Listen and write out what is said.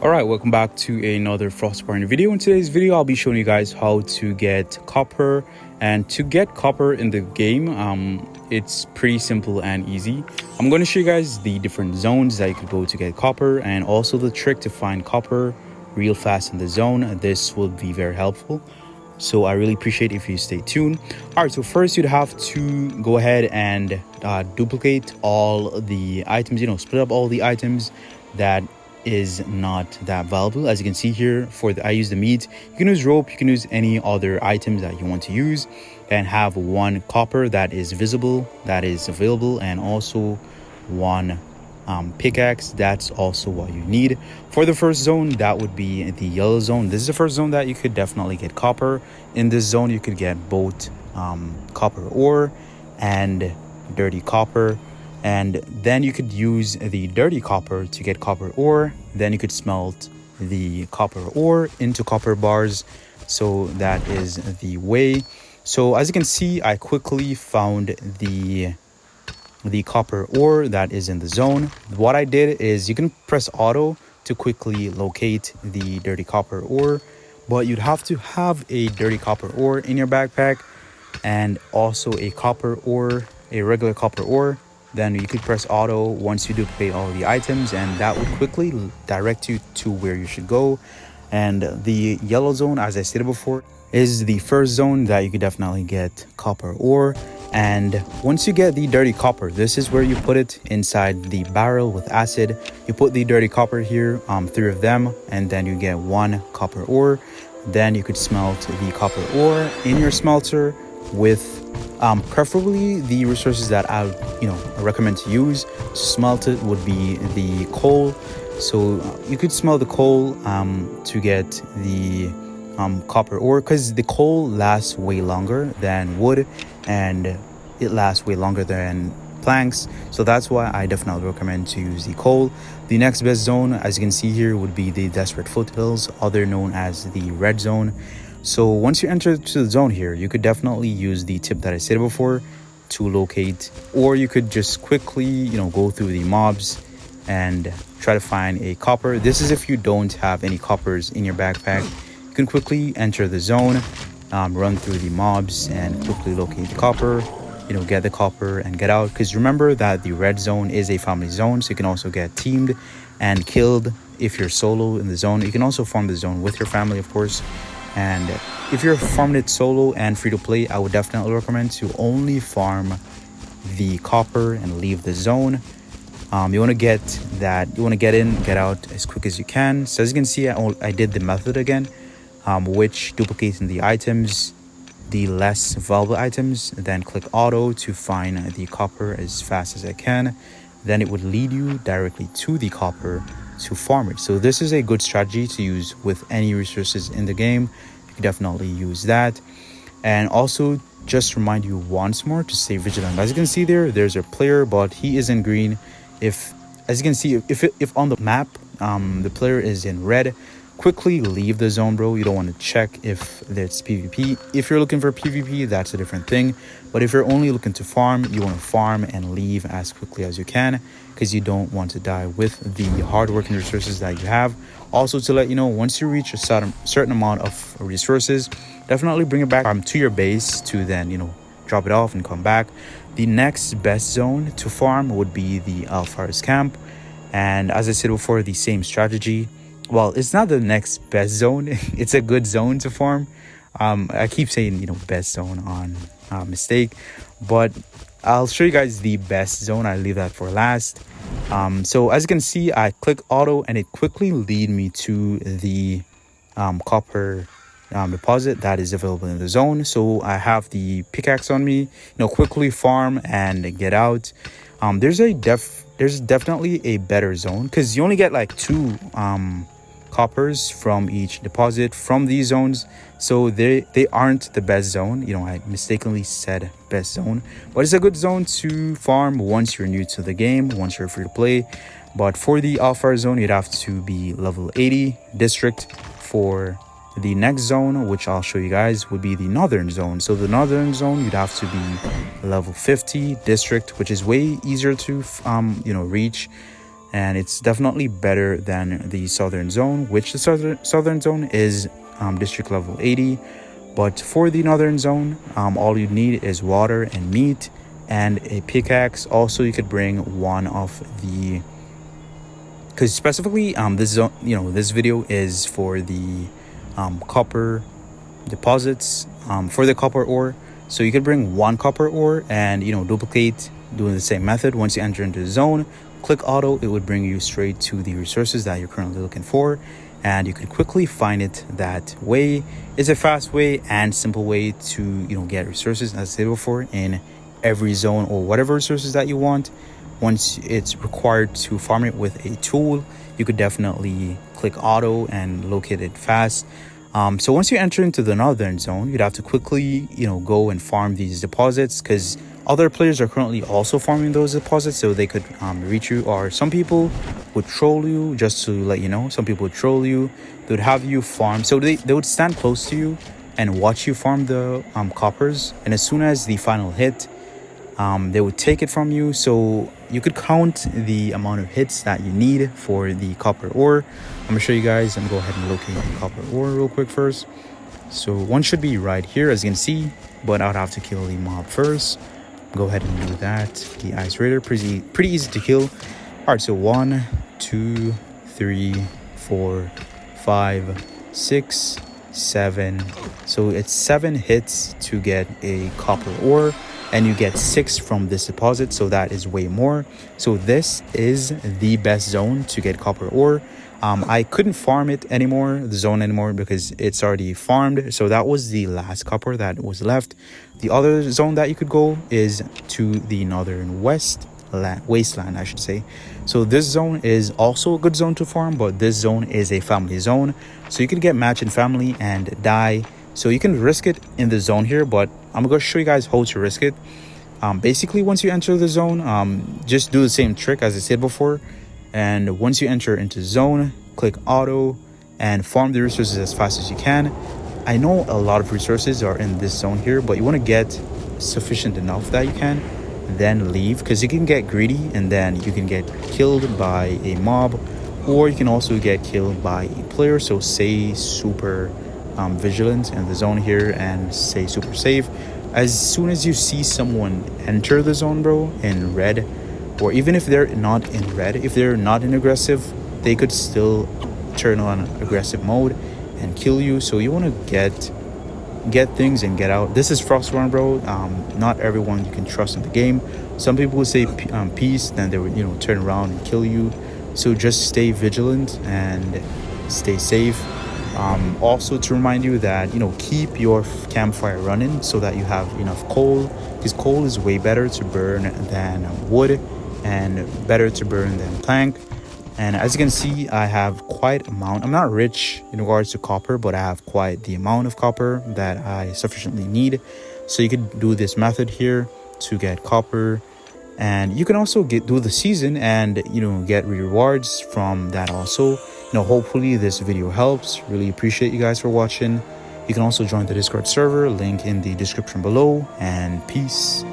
Alright, welcome back to another Frostborn video. In today's video, I'll be showing you guys how to get copper. And to get copper in the game, it's pretty simple and easy. I'm going to show you guys the different zones that you could go to get copper, and also the trick to find copper real fast in the zone. This will be very helpful, so I really appreciate if you stay tuned. Alright, so first you'd have to go ahead and duplicate all the items, split up all the items that is not that valuable. As you can see here, I use the meat. You can use rope, you can use any other items that you want to use, and have one copper that is visible, that is available, and also one pickaxe. That's also what you need. For the first zone, that would be the yellow zone. This is the first zone that you could definitely get copper. In this zone, you could get both copper ore and dirty copper. And then you could use the dirty copper to get copper ore. Then you could smelt the copper ore into copper bars. So that is the way. So as you can see, I quickly found the copper ore that is in the zone. What I did is you can press auto to quickly locate the dirty copper ore, but you'd have to have a dirty copper ore in your backpack and also a copper ore, a regular copper ore. Then you could press auto once you duplicate all the items, and that would quickly direct you to where you should go. And the yellow zone, as I stated before, is the first zone that you could definitely get copper ore. And once you get the dirty copper, this is where you put it inside the barrel with acid. You put the dirty copper here, 3 of them, and then you get 1 copper ore. Then you could smelt the copper ore in your smelter with preferably the resources that I recommend to use to smelt it would be the coal. So you could smelt the coal to get the copper ore, because the coal lasts way longer than wood and it lasts way longer than planks. So that's why I definitely recommend to use the coal. The next best zone, as you can see here, would be the Desperate Foothills, other known as the red zone. So once you enter to the zone here, you could definitely use the tip that I said before to locate, or you could just quickly, go through the mobs and try to find a copper. This is if you don't have any coppers in your backpack. You can quickly enter the zone, run through the mobs and quickly locate the copper, get the copper and get out. Because remember that the red zone is a family zone, so you can also get teamed and killed if you're solo in the zone. You can also farm the zone with your family, of course. And if you're farming it solo and free to play, I would definitely recommend to only farm the copper and leave the zone. You want to get in, get out as quick as you can. So as you can see, I did the method again, which duplicating the items, the less valuable items, then click auto to find the copper as fast as I can. Then it would lead you directly to the copper to farm it. So this is a good strategy to use with any resources in the game. You can definitely use that. And also just remind you once more to stay vigilant. As you can see there's a player, but he is in green. As you can see, if on the map the player is in red, quickly leave the zone, bro. You don't want to check if it's PvP. If you're looking for PvP, that's a different thing. But if you're only looking to farm, you want to farm and leave as quickly as you can, because you don't want to die with the hardworking resources that you have. Also, to let you know, once you reach a certain amount of resources, definitely bring it back to your base to then, drop it off and come back. The next best zone to farm would be the Alire camp. And as I said before, the same strategy. Well, it's not the next best zone. It's a good zone to farm. I keep saying, best zone on mistake, but I'll show you guys the best zone. I leave that for last. So as you can see, I click auto and it quickly lead me to the copper deposit that is available in the zone. So I have the pickaxe on me, quickly farm and get out. There's definitely a better zone, because you only get like 2 coppers from each deposit from these zones. So they aren't the best zone. I mistakenly said best zone, but it's a good zone to farm once you're new to the game, once you're free to play. But for the Alire zone, you'd have to be level 80 district. For the next zone, which I'll show you guys, would be the northern zone. So the northern zone, you'd have to be level 50 district, which is way easier to reach. and it's definitely better than the southern zone, which the southern zone is district level 80. But for the northern zone, all you need is water and meat and a pickaxe. Also, you could bring one of the, because specifically this zone, this video is for the copper deposits, for the copper ore. So you could bring one copper ore and duplicate, doing the same method. Once you enter into the zone, click auto, it would bring you straight to the resources that you're currently looking for, and you can quickly find it that way. It's a fast way and simple way to get resources, as I said before, in every zone or whatever resources that you want. Once it's required to farm it with a tool, you could definitely click auto and locate it fast. So once you enter into the northern zone, you'd have to quickly go and farm these deposits, because other players are currently also farming those deposits, so they could reach you. Or some people would troll you, just to let you know. Some people would troll you. They would have you farm, so they would stand close to you and watch you farm the coppers, and as soon as the final hit, they would take it from you. So you could count the amount of hits that you need for the copper ore. I'm gonna show you guys. I'm gonna go ahead and locate the copper ore real quick first. So one should be right here, as you can see, but I'd have to kill the mob first. Go ahead and do that. The ice raider, pretty easy to kill. All right, so 1 2 3 4 5 6 7. So it's 7 hits to get a copper ore, and you get 6 from this deposit, so that is way more. So this is the best zone to get copper ore. I couldn't farm the zone anymore, because it's already farmed. So that was the last copper that was left. The other zone that you could go is to the northern wasteland, I should say. So this zone is also a good zone to farm, but this zone is a family zone, so you can get matched in family and die. So you can risk it in the zone here, but I'm gonna show you guys how to risk it. Basically, once you enter the zone, just do the same trick as I said before. And once you enter into zone, click auto and farm the resources as fast as you can. I know a lot of resources are in this zone here, but you want to get sufficient enough that you can then leave, because you can get greedy and then you can get killed by a mob, or you can also get killed by a player. So stay super vigilant in the zone here and stay super safe. As soon as you see someone enter the zone, bro, in red, or even if they're not in red, if they're not in aggressive, they could still turn on aggressive mode and kill you. So you want to get things and get out. This is Frostborn, bro. Not everyone you can trust in the game. Some people would say peace, then they would turn around and kill you. So just stay vigilant and stay safe. Also to remind you that keep your campfire running so that you have enough coal, because coal is way better to burn than wood, and better to burn than plank. And as you can see, I have quite amount. I'm not rich in regards to copper, but I have quite the amount of copper that I sufficiently need. So you could do this method here to get copper, and you can also do the season and get rewards from that also. Hopefully this video helps. Really appreciate you guys for watching. You can also join the Discord server, link in the description below, and peace.